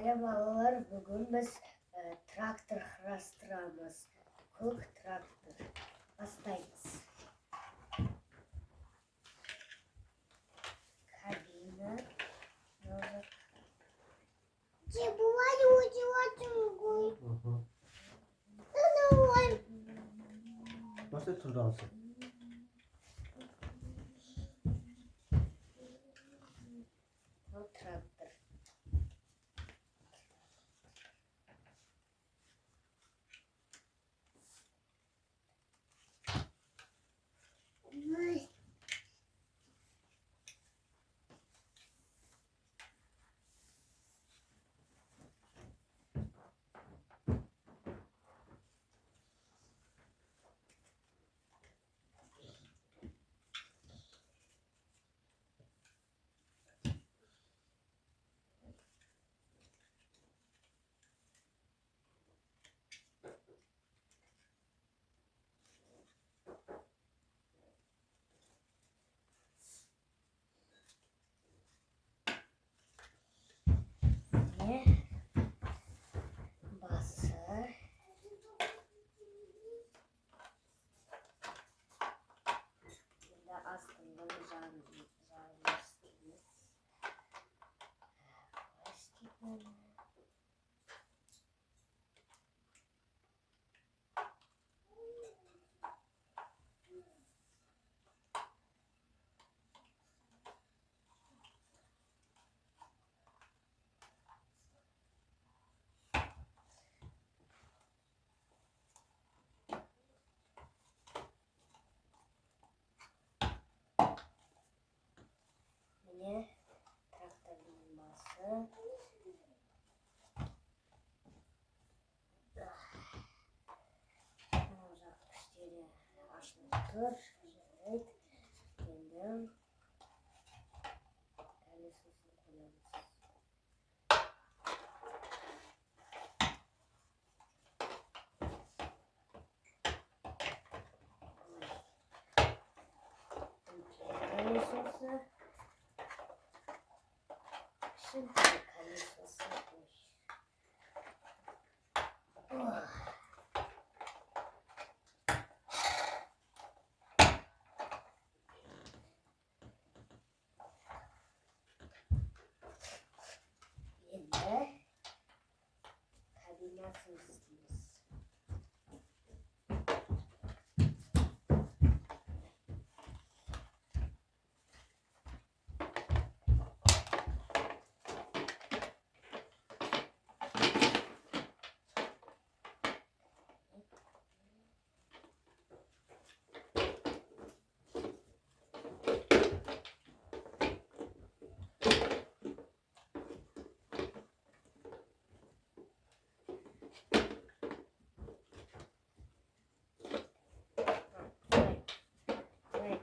Merhabalar, bugün biz traktör kurastıramiz. Ko'k traktör. Başlayız. Kabina. Başta turdansın. O traktör. Ne? Bası. Bir de aslında jarmıştınız. Ne? Traktörün bası. Ocakları açmıştır. Evet. Kendim. Elbisesini koyarız. Elbisesi. Şimdi elbisesi koy. Yine kabine sızımız. Evet.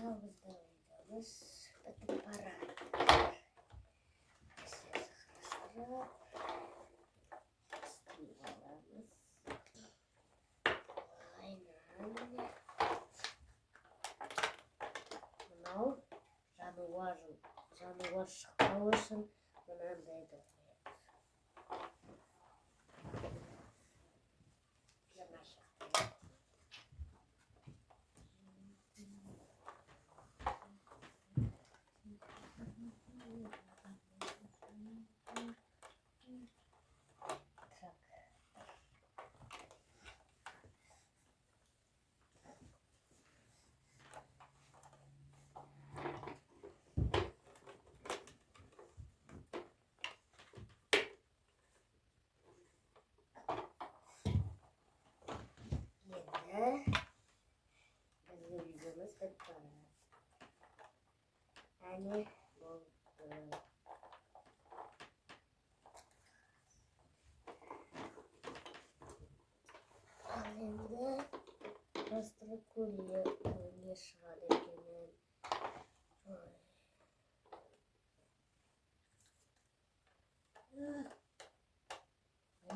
Havuzda oynayacağız. Hadi para. Aynen. Bunu canavar çıkmamışsın. Bunu da yine bizim videomuz bitti. Yani bu halinde bastırı kolye şahadetinin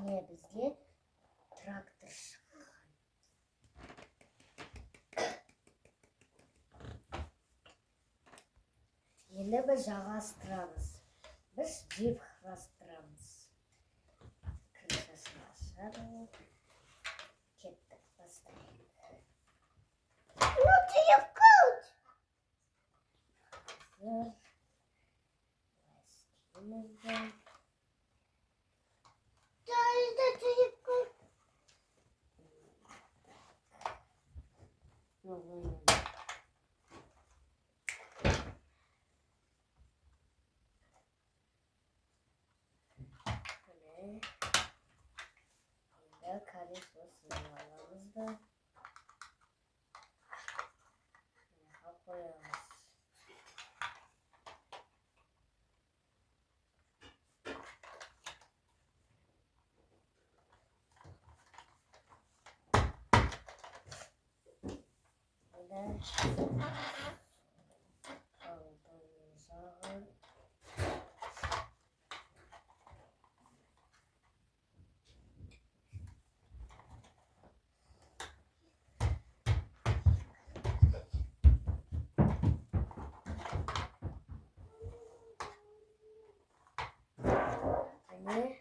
niye bizge traktör. Endi biz yig'ashtiramiz. Biz jipxlashtiramiz. Krishasini ashadi. Ketdik bastaylik. Not your coat. Hazır. Lastigimizden. That is your coat. Yo'q, Endi kolesosini olamizda. Bunaqa qo'yamiz. Endi oldin yumshog'i. Endi